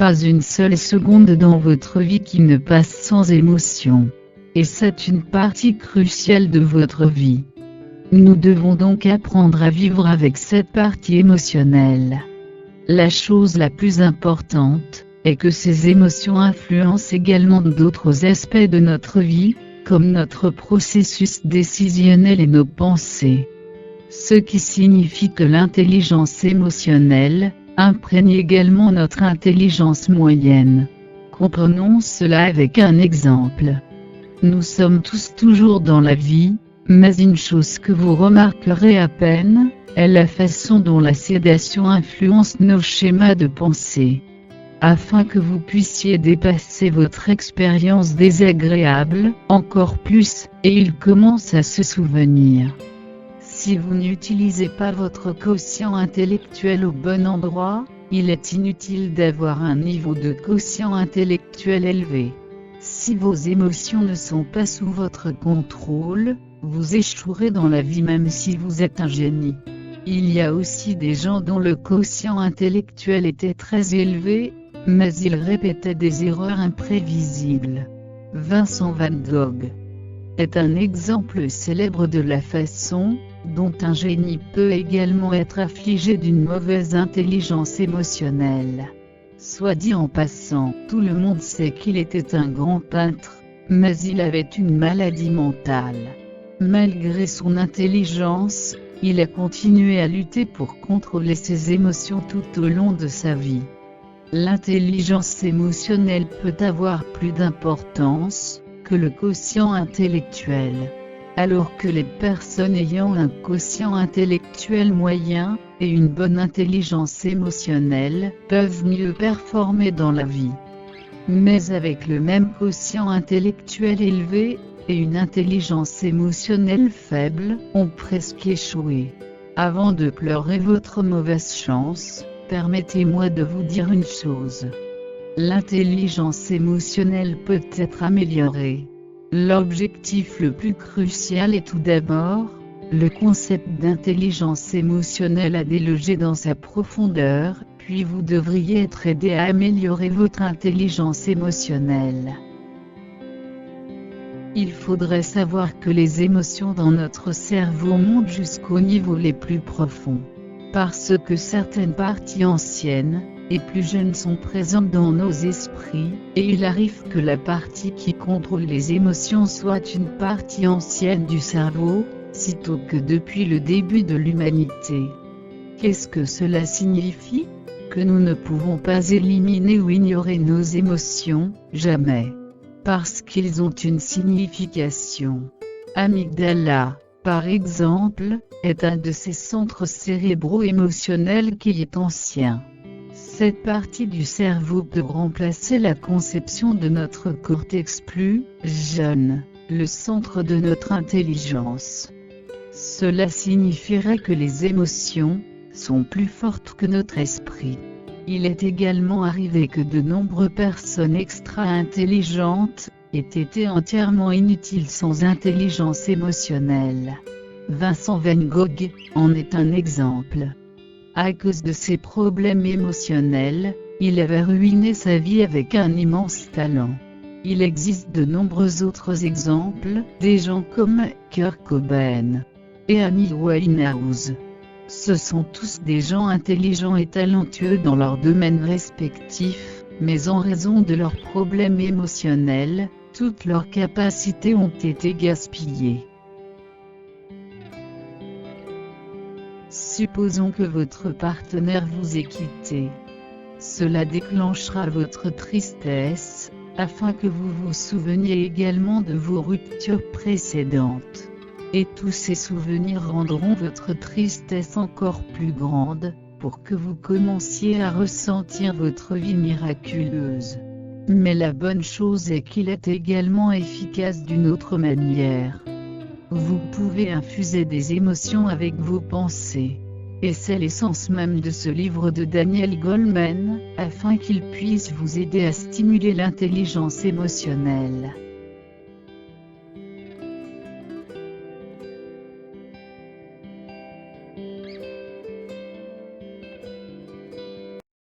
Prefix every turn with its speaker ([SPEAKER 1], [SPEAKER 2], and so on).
[SPEAKER 1] Pas une seule seconde dans votre vie qui ne passe sans émotion. Et c'est une partie cruciale de votre vie. Nous devons donc apprendre à vivre avec cette partie émotionnelle. La chose la plus importante est que ces émotions influencent également d'autres aspects de notre vie, comme notre processus décisionnel et nos pensées. Ce qui signifie que l'intelligence émotionnelle imprègne également notre intelligence moyenne. Comprenons cela avec un exemple. Nous sommes tous toujours dans la vie, mais une chose que vous remarquerez à peine, est la façon dont la sédation influence nos schémas de pensée. Afin que vous puissiez dépasser votre expérience désagréable, encore plus, et il commence à se souvenir. Si vous n'utilisez pas votre quotient intellectuel au bon endroit, il est inutile d'avoir un niveau de quotient intellectuel élevé. Si vos émotions ne sont pas sous votre contrôle, vous échouerez dans la vie même si vous êtes un génie. Il y a aussi des gens dont le quotient intellectuel était très élevé, mais ils répétaient des erreurs imprévisibles. Vincent van Gogh est un exemple célèbre de la façon dont un génie peut également être affligé d'une mauvaise intelligence émotionnelle. Soit dit en passant, tout le monde sait qu'il était un grand peintre, mais il avait une maladie mentale. Malgré son intelligence, il a continué à lutter pour contrôler ses émotions tout au long de sa vie. L'intelligence émotionnelle peut avoir plus d'importance que le quotient intellectuel. Alors que les personnes ayant un quotient intellectuel moyen et une bonne intelligence émotionnelle peuvent mieux performer dans la vie. Mais avec le même quotient intellectuel élevé et une intelligence émotionnelle faible, ont presque échoué. Avant de pleurer votre mauvaise chance, permettez-moi de vous dire une chose. L'intelligence émotionnelle peut être améliorée. L'objectif le plus crucial est tout d'abord, le concept d'intelligence émotionnelle à déloger dans sa profondeur, puis vous devriez être aidé à améliorer votre intelligence émotionnelle. Il faudrait savoir que les émotions dans notre cerveau montent jusqu'aux niveaux les plus profonds. Parce que certaines parties anciennes et plus jeunes sont présentes dans nos esprits, et il arrive que la partie qui contrôle les émotions soit une partie ancienne du cerveau, sitôt que depuis le début de l'humanité. Qu'est-ce que cela signifie? Que nous ne pouvons pas éliminer ou ignorer nos émotions, jamais. Parce qu'ils ont une signification. Amygdala, par exemple, est un de ces centres cérébraux émotionnels qui est ancien. Cette partie du cerveau peut remplacer la conception de notre cortex plus jeune, le centre de notre intelligence. Cela signifierait que les émotions sont plus fortes que notre esprit. Il est également arrivé que de nombreuses personnes extra-intelligentes aient été entièrement inutiles sans intelligence émotionnelle. Vincent van Gogh en est un exemple. À cause de ses problèmes émotionnels, il avait ruiné sa vie avec un immense talent. Il existe de nombreux autres exemples, des gens comme Kurt Cobain et Amy Winehouse. Ce sont tous des gens intelligents et talentueux dans leur domaine respectif, mais en raison de leurs problèmes émotionnels, toutes leurs capacités ont été gaspillées. Supposons que votre partenaire vous ait quitté. Cela déclenchera votre tristesse, afin que vous vous souveniez également de vos ruptures précédentes. Et tous ces souvenirs rendront votre tristesse encore plus grande, pour que vous commenciez à ressentir votre vie miraculeuse. Mais la bonne chose est qu'il est également efficace d'une autre manière. Vous pouvez infuser des émotions avec vos pensées. Et c'est l'essence même de ce livre de Daniel Goleman, afin qu'il puisse vous aider à stimuler l'intelligence émotionnelle.